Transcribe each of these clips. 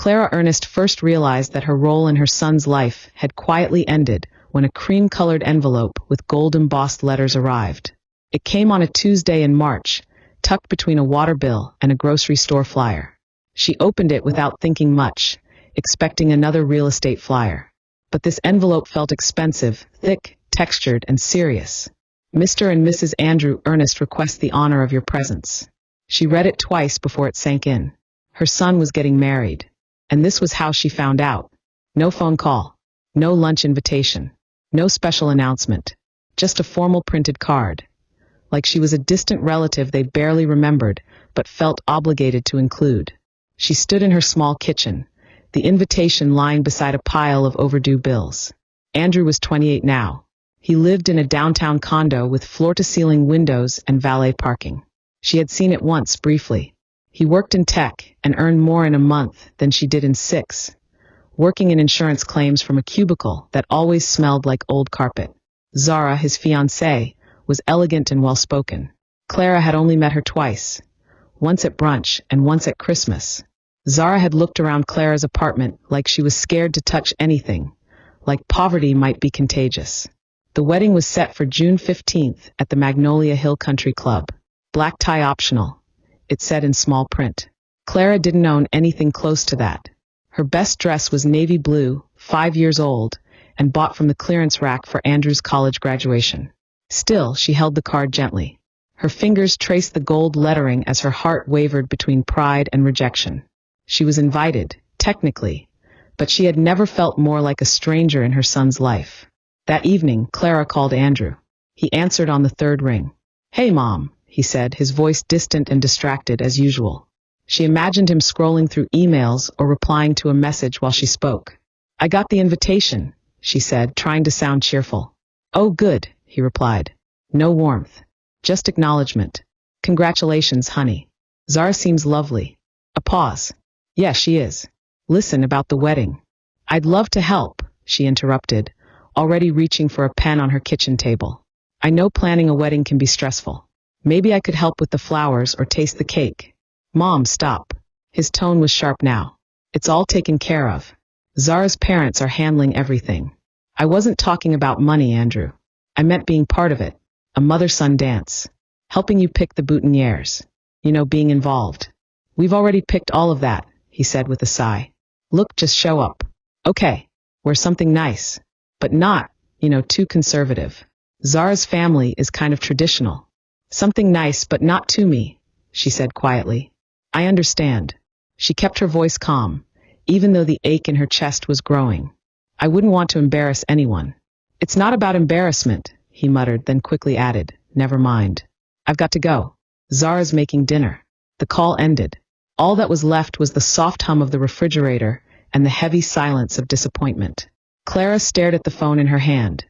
Clara Ernest first realized that her role in her son's life had quietly ended when a cream-colored envelope with gold-embossed letters arrived. It came on a Tuesday in March, tucked between a water bill and a grocery store flyer. She opened it without thinking much, expecting another real estate flyer. But this envelope felt expensive, thick, textured, and serious. Mr. and Mrs. Andrew Ernest request the honor of your presence. She read it twice before it sank in. Her son was getting married. And this was how she found out. No phone call. No lunch invitation. No special announcement. Just a formal printed card. Like she was a distant relative they barely remembered, but felt obligated to include. She stood in her small kitchen, the invitation lying beside a pile of overdue bills. Andrew was 28 now. He lived in a downtown condo with floor-to-ceiling windows and valet parking. She had seen it once, briefly. He worked in tech and earned more in a month than she did in 6, working in insurance claims from a cubicle that always smelled like old carpet. Zara, his fiancée, was elegant and well-spoken. Clara had only met her twice, once at brunch and once at Christmas. Zara had looked around Clara's apartment like she was scared to touch anything, like poverty might be contagious. The wedding was set for June 15th at the Magnolia Hill Country Club. Black tie optional, it said in small print. Clara didn't own anything close to that. Her best dress was navy blue, 5 years old, and bought from the clearance rack for Andrew's college graduation. Still, she held the card gently. Her fingers traced the gold lettering as her heart wavered between pride and rejection. She was invited, technically, but she had never felt more like a stranger in her son's life. That evening, Clara called Andrew. He answered on the 3rd ring. "Hey, Mom," he said, his voice distant and distracted as usual. She imagined him scrolling through emails or replying to a message while she spoke. "I got the invitation," she said, trying to sound cheerful. "Oh, good," he replied. No warmth. Just acknowledgement. "Congratulations, honey. Zara seems lovely." A pause. "Yes, she is. Listen, about the wedding." "I'd love to help," she interrupted, already reaching for a pen on her kitchen table. "I know planning a wedding can be stressful. Maybe I could help with the flowers or taste the cake." "Mom, stop." His tone was sharp now. "It's all taken care of. Zara's parents are handling everything." "I wasn't talking about money, Andrew. I meant being part of it. A mother-son dance. Helping you pick the boutonnieres. You know, being involved." "We've already picked all of that," he said with a sigh. "Look, just show up. Okay, wear something nice. But not, too conservative. Zara's family is kind of traditional. Something nice, but not to me," she said quietly. "I understand." She kept her voice calm, even though the ache in her chest was growing. "I wouldn't want to embarrass anyone." "It's not about embarrassment," he muttered, then quickly added, "Never mind. I've got to go. Zara's making dinner." The call ended. All that was left was the soft hum of the refrigerator and the heavy silence of disappointment. Clara stared at the phone in her hand,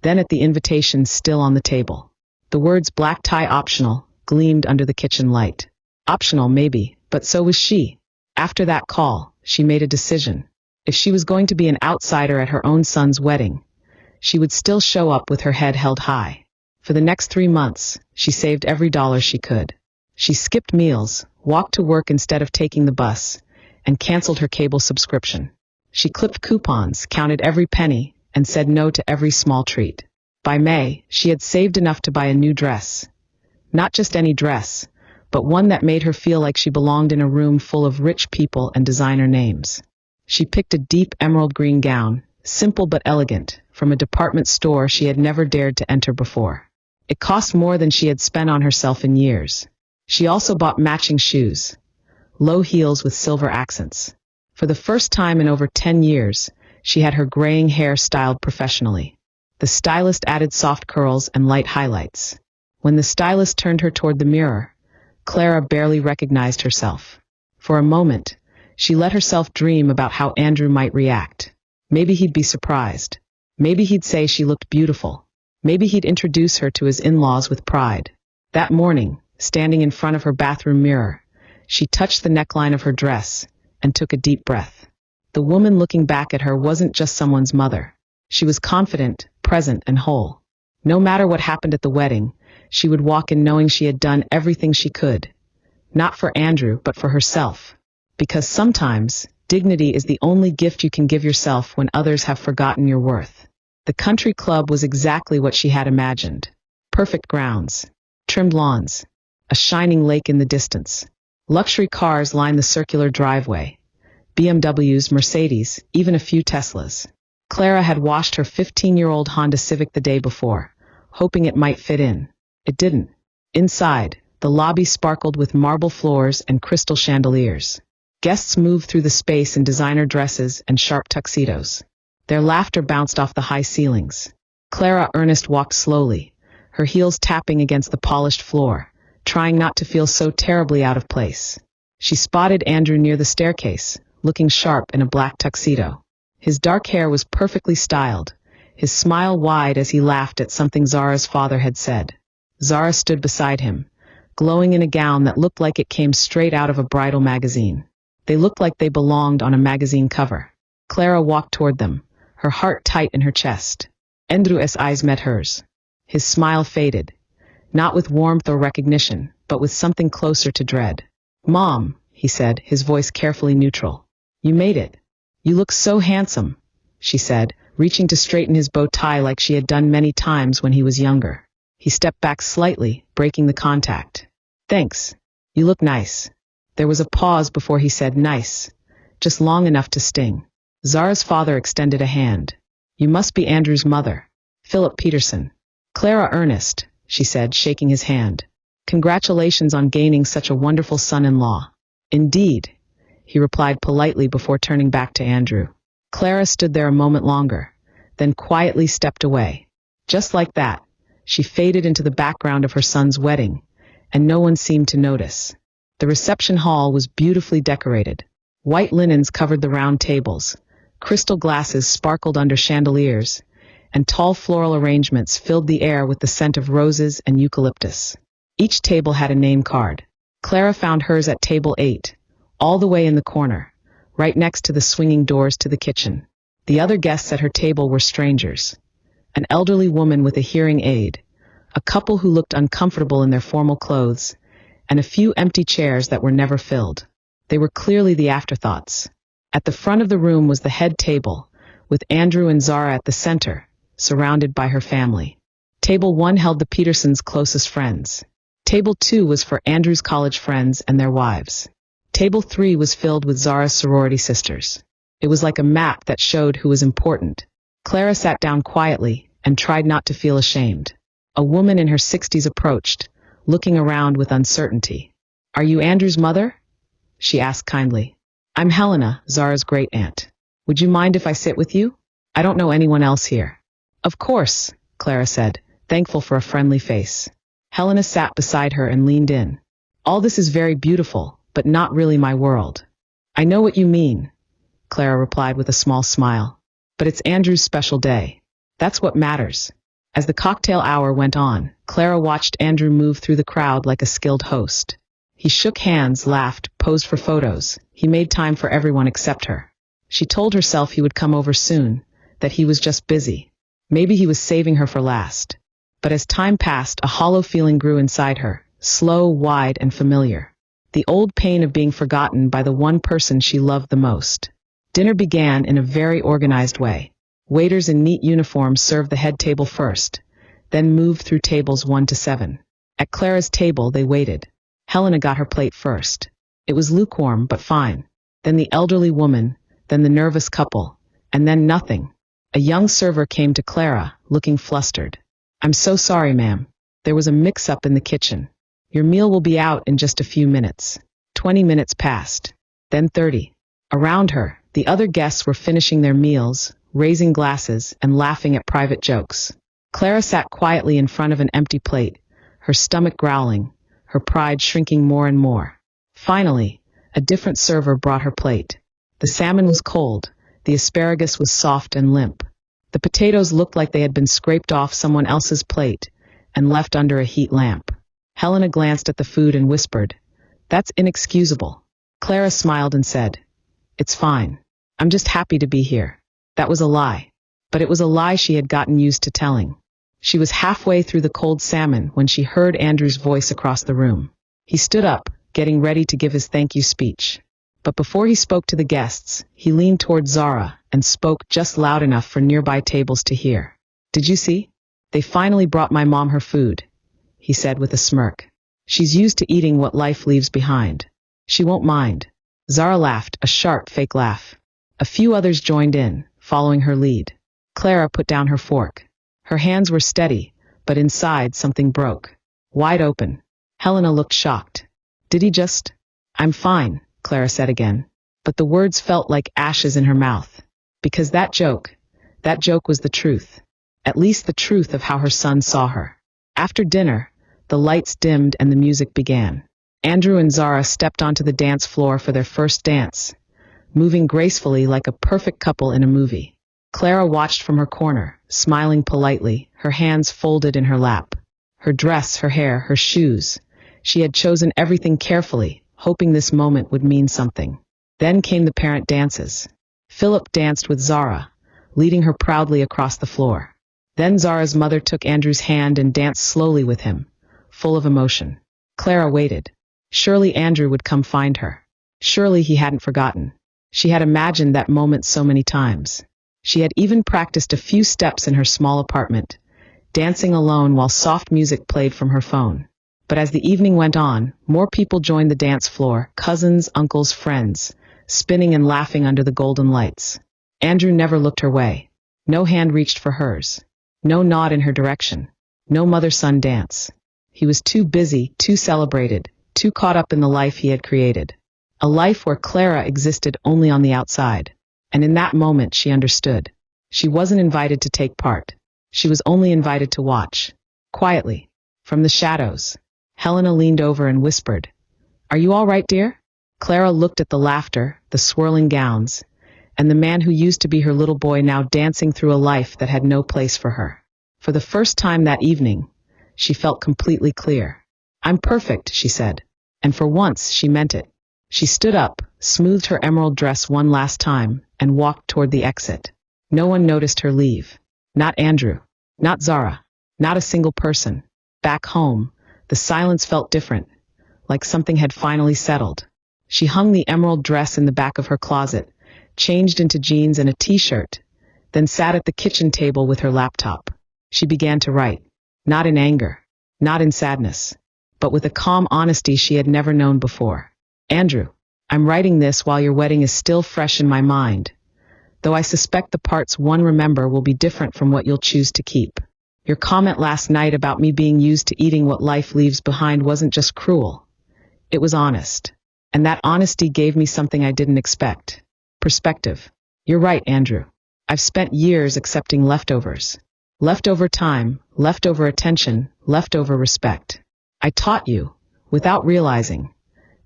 then at the invitation still on the table. The words "black tie optional" gleamed under the kitchen light. Optional, maybe, but so was she. After that call, she made a decision. If she was going to be an outsider at her own son's wedding, she would still show up with her head held high. For the next 3 months, she saved every dollar she could. She skipped meals, walked to work instead of taking the bus, and canceled her cable subscription. She clipped coupons, counted every penny, and said no to every small treat. By May, she had saved enough to buy a new dress. Not just any dress, but one that made her feel like she belonged in a room full of rich people and designer names. She picked a deep emerald green gown, simple but elegant, from a department store she had never dared to enter before. It cost more than she had spent on herself in years. She also bought matching shoes, low heels with silver accents. For the first time in over 10 years, she had her graying hair styled professionally. The stylist added soft curls and light highlights. When the stylist turned her toward the mirror, Clara barely recognized herself. For a moment, she let herself dream about how Andrew might react. Maybe he'd be surprised. Maybe he'd say she looked beautiful. Maybe he'd introduce her to his in-laws with pride. That morning, standing in front of her bathroom mirror, she touched the neckline of her dress and took a deep breath. The woman looking back at her wasn't just someone's mother. She was confident, present, and whole. No matter what happened at the wedding, she would walk in knowing she had done everything she could. Not for Andrew, but for herself. Because sometimes, Dignity is the only gift you can give yourself when others have forgotten your worth. The country club was exactly what she had imagined. Perfect grounds, trimmed lawns, a shining lake in the distance. Luxury cars lined the circular driveway. BMWs, Mercedes, even a few Teslas. Clara had washed her 15-year-old Honda Civic the day before, hoping it might fit in. It didn't. Inside, the lobby sparkled with marble floors and crystal chandeliers. Guests moved through the space in designer dresses and sharp tuxedos. Their laughter bounced off the high ceilings. Clara Ernest walked slowly, her heels tapping against the polished floor, trying not to feel so terribly out of place. She spotted Andrew near the staircase, looking sharp in a black tuxedo. His dark hair was perfectly styled, his smile wide as he laughed at something Zara's father had said. Zara stood beside him, glowing in a gown that looked like it came straight out of a bridal magazine. They looked like they belonged on a magazine cover. Clara walked toward them, her heart tight in her chest. Andrew's eyes met hers. His smile faded, not with warmth or recognition, but with something closer to dread. "Mom," he said, his voice carefully neutral. "You made it. You look so handsome," she said, reaching to straighten his bow tie like she had done many times when he was younger. He stepped back slightly, breaking the contact. "Thanks. You look nice." There was a pause before he said nice, just long enough to sting. Zara's father extended a hand. "You must be Andrew's mother. Philip Peterson." "Clara Ernest," she said, shaking his hand. "Congratulations on gaining such a wonderful son-in-law." "Indeed," he replied politely before turning back to Andrew. Clara stood there a moment longer, then quietly stepped away. Just like that, she faded into the background of her son's wedding, and no one seemed to notice. The reception hall was beautifully decorated. White linens covered the round tables, crystal glasses sparkled under chandeliers, and tall floral arrangements filled the air with the scent of roses and eucalyptus. Each table had a name card. Clara found hers at table 8, all the way in the corner, right next to the swinging doors to the kitchen. The other guests at her table were strangers. An elderly woman with a hearing aid, a couple who looked uncomfortable in their formal clothes, and a few empty chairs that were never filled. They were clearly the afterthoughts. At the front of the room was the head table, with Andrew and Zara at the center, surrounded by her family. Table 1 held the Petersons' closest friends. Table 2 was for Andrew's college friends and their wives. Table 3 was filled with Zara's sorority sisters. It was like a map that showed who was important. Clara sat down quietly and tried not to feel ashamed. A woman in her 60s approached, looking around with uncertainty. "Are you Andrew's mother?" she asked kindly. "I'm Helena, Zara's great-aunt. Would you mind if I sit with you? I don't know anyone else here." "Of course," Clara said, thankful for a friendly face. Helena sat beside her and leaned in. "All this is very beautiful, but not really my world." "I know what you mean," Clara replied with a small smile. "But it's Andrew's special day. That's what matters." As the cocktail hour went on, Clara watched Andrew move through the crowd like a skilled host. He shook hands, laughed, posed for photos. He made time for everyone except her. She told herself he would come over soon, that he was just busy. Maybe he was saving her for last. But as time passed, a hollow feeling grew inside her, slow, wide, and familiar. The old pain of being forgotten by the one person she loved the most. Dinner began in a very organized way. Waiters in neat uniforms served the head table first, then moved through tables 1 to 7. At Clara's table, they waited. Helena got her plate first. It was lukewarm, but fine. Then the elderly woman, then the nervous couple, and then nothing. A young server came to Clara, looking flustered. "I'm so sorry, ma'am. There was a mix-up in the kitchen. Your meal will be out in just a few minutes." 20 minutes passed. Then 30. Around her, the other guests were finishing their meals, raising glasses, and laughing at private jokes. Clara sat quietly in front of an empty plate, her stomach growling, her pride shrinking more and more. Finally, a different server brought her plate. The salmon was cold, the asparagus was soft and limp. The potatoes looked like they had been scraped off someone else's plate and left under a heat lamp. Helena glanced at the food and whispered, "That's inexcusable." Clara smiled and said, "It's fine. I'm just happy to be here." That was a lie. But it was a lie she had gotten used to telling. She was halfway through the cold salmon when she heard Andrew's voice across the room. He stood up, getting ready to give his thank you speech. But before he spoke to the guests, he leaned toward Zara and spoke just loud enough for nearby tables to hear. "Did you see? They finally brought my mom her food," he said with a smirk. "She's used to eating what life leaves behind. She won't mind." Zara laughed, a sharp, fake laugh. A few others joined in, following her lead. Clara put down her fork. Her hands were steady, but inside something broke. Wide open. Helena looked shocked. "Did he just—" "I'm fine," Clara said again. But the words felt like ashes in her mouth. Because that joke was the truth. At least the truth of how her son saw her. After dinner, the lights dimmed and the music began. Andrew and Zara stepped onto the dance floor for their first dance, moving gracefully like a perfect couple in a movie. Clara watched from her corner, smiling politely, her hands folded in her lap. Her dress, her hair, her shoes. She had chosen everything carefully, hoping this moment would mean something. Then came the parent dances. Philip danced with Zara, leading her proudly across the floor. Then Zara's mother took Andrew's hand and danced slowly with him, full of emotion. Clara waited. Surely Andrew would come find her. Surely he hadn't forgotten. She had imagined that moment so many times. She had even practiced a few steps in her small apartment, dancing alone while soft music played from her phone. But as the evening went on, more people joined the dance floor, cousins, uncles, friends, spinning and laughing under the golden lights. Andrew never looked her way. No hand reached for hers. No nod in her direction. No mother-son dance. He was too busy, too celebrated, too caught up in the life he had created. A life where Clara existed only on the outside. And in that moment she understood. She wasn't invited to take part. She was only invited to watch. Quietly. From the shadows. Helena leaned over and whispered, "Are you all right, dear?" Clara looked at the laughter, the swirling gowns, and the man who used to be her little boy now dancing through a life that had no place for her. For the first time that evening, she felt completely clear. "I'm perfect," she said. And for once, she meant it. She stood up, smoothed her emerald dress one last time, and walked toward the exit. No one noticed her leave. Not Andrew. Not Zara. Not a single person. Back home, the silence felt different, like something had finally settled. She hung the emerald dress in the back of her closet, changed into jeans and a t-shirt, then sat at the kitchen table with her laptop. She began to write. Not in anger. Not in sadness. But with a calm honesty she had never known before. "Andrew, I'm writing this while your wedding is still fresh in my mind, though I suspect the parts one remember will be different from what you'll choose to keep. Your comment last night about me being used to eating what life leaves behind wasn't just cruel. It was honest. And that honesty gave me something I didn't expect. Perspective. You're right, Andrew. I've spent years accepting leftovers. Leftover time, leftover attention, leftover respect. I taught you, without realizing,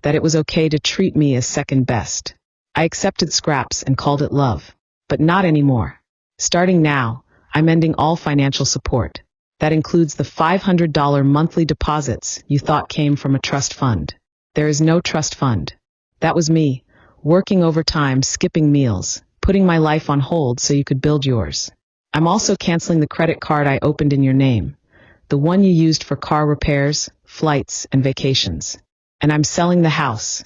that it was okay to treat me as second best. I accepted scraps and called it love. But not anymore. Starting now, I'm ending all financial support. That includes the $500 monthly deposits you thought came from a trust fund. There is no trust fund. That was me, working overtime, skipping meals, putting my life on hold so you could build yours. I'm also canceling the credit card I opened in your name, the one you used for car repairs, flights, and vacations. And I'm selling the house,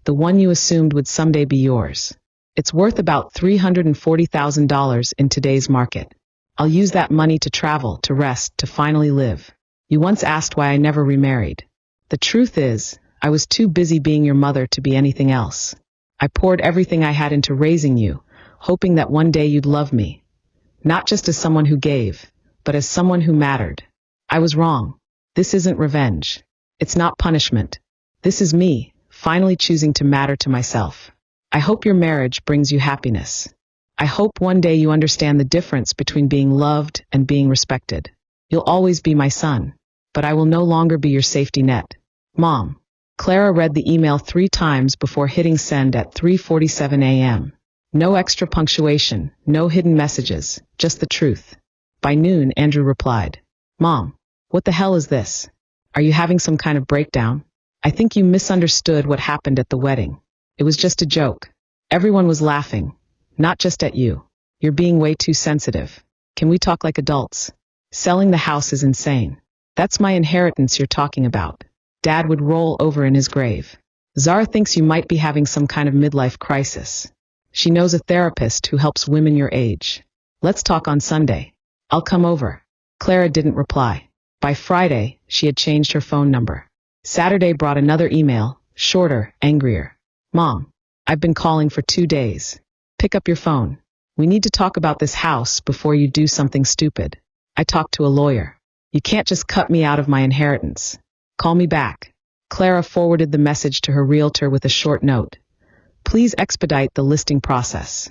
the one you assumed would someday be yours. It's worth about $340,000 in today's market. I'll use that money to travel, to rest, to finally live. You once asked why I never remarried. The truth is, I was too busy being your mother to be anything else. I poured everything I had into raising you, hoping that one day you'd love me. Not just as someone who gave, but as someone who mattered. I was wrong. This isn't revenge. It's not punishment. This is me, finally choosing to matter to myself. I hope your marriage brings you happiness. I hope one day you understand the difference between being loved and being respected. You'll always be my son, but I will no longer be your safety net. Mom. Clara read the email 3 times before hitting send at 3:47 a.m. No extra punctuation, no hidden messages, just the truth. By noon, Andrew replied, "Mom, what the hell is this? Are you having some kind of breakdown? I think you misunderstood what happened at the wedding. It was just a joke. Everyone was laughing, not just at you. You're being way too sensitive. Can we talk like adults? Selling the house is insane. That's my inheritance you're talking about." Dad would roll over in his grave. Zara thinks you might be having some kind of midlife crisis. She knows a therapist who helps women your age. Let's talk on Sunday. I'll come over. Clara didn't reply. By Friday, she had changed her phone number. Saturday brought another email, shorter, angrier. Mom, I've been calling for 2 days. Pick up your phone. We need to talk about this house before you do something stupid. I talked to a lawyer. You can't just cut me out of my inheritance. Call me back. Clara forwarded the message to her realtor with a short note. Please expedite the listing process.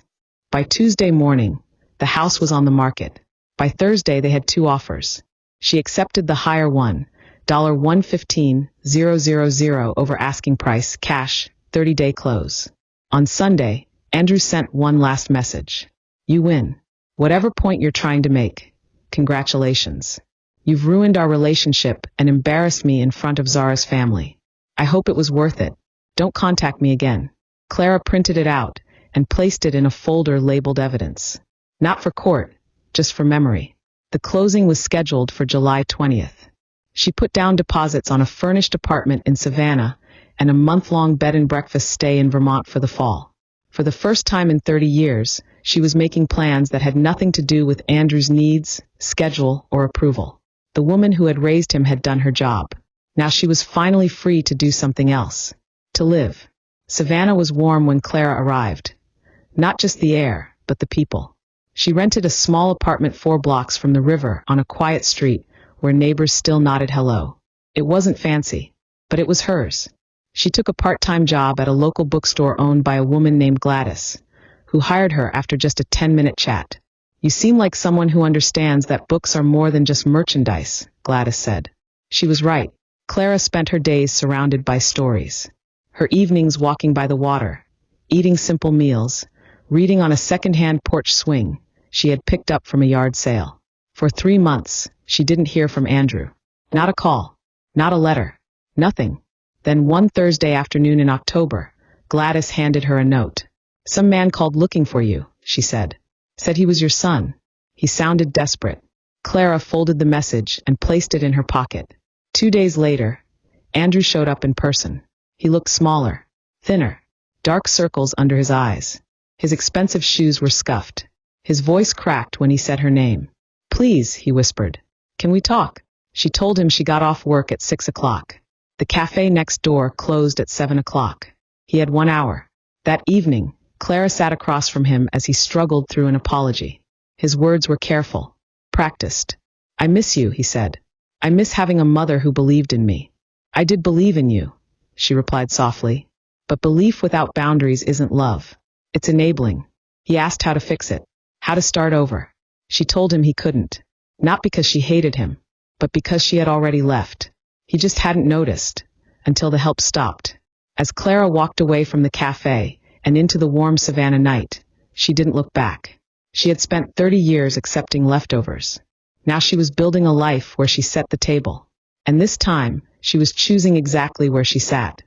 By Tuesday morning, the house was on the market. By Thursday, they had 2 offers. She accepted the higher one, $115,000 over asking price, cash, 30-day close. On Sunday, Andrew sent one last message. You win. Whatever point you're trying to make, congratulations. You've ruined our relationship and embarrassed me in front of Zara's family. I hope it was worth it. Don't contact me again. Clara printed it out and placed it in a folder labeled evidence. Not for court, just for memory. The closing was scheduled for July 20th. She put down deposits on a furnished apartment in Savannah and a month-long bed and breakfast stay in Vermont for the fall. For the first time in 30 years, she was making plans that had nothing to do with Andrew's needs, schedule, or approval. The woman who had raised him had done her job. Now she was finally free to do something else. To live. Savannah was warm when Clara arrived. Not just the air, but the people. She rented a small apartment 4 blocks from the river on a quiet street where neighbors still nodded hello. It wasn't fancy, but it was hers. She took a part-time job at a local bookstore owned by a woman named Gladys, who hired her after just a 10-minute chat. You seem like someone who understands that books are more than just merchandise, Gladys said. She was right. Clara spent her days surrounded by stories. Her evenings walking by the water, eating simple meals, reading on a second-hand porch swing she had picked up from a yard sale. For 3 months, she didn't hear from Andrew. Not a call, not a letter, nothing. Then one Thursday afternoon in October, Gladys handed her a note. Some man called looking for you, she said. Said he was your son. He sounded desperate. Clara folded the message and placed it in her pocket. 2 days later, Andrew showed up in person. He looked smaller, thinner, dark circles under his eyes. His expensive shoes were scuffed. His voice cracked when he said her name. Please, he whispered. Can we talk? She told him she got off work at 6 o'clock. The cafe next door closed at 7 o'clock. He had 1 hour. That evening, Clara sat across from him as he struggled through an apology. His words were careful, practiced. I miss you, he said. I miss having a mother who believed in me. I did believe in you, she replied softly. But belief without boundaries isn't love. It's enabling. He asked how to fix it, how to start over. She told him he couldn't. Not because she hated him, but because she had already left. He just hadn't noticed, until the help stopped. As Clara walked away from the cafe and into the warm Savannah night, she didn't look back. She had spent 30 years accepting leftovers. Now she was building a life where she set the table. And this time, she was choosing exactly where she sat.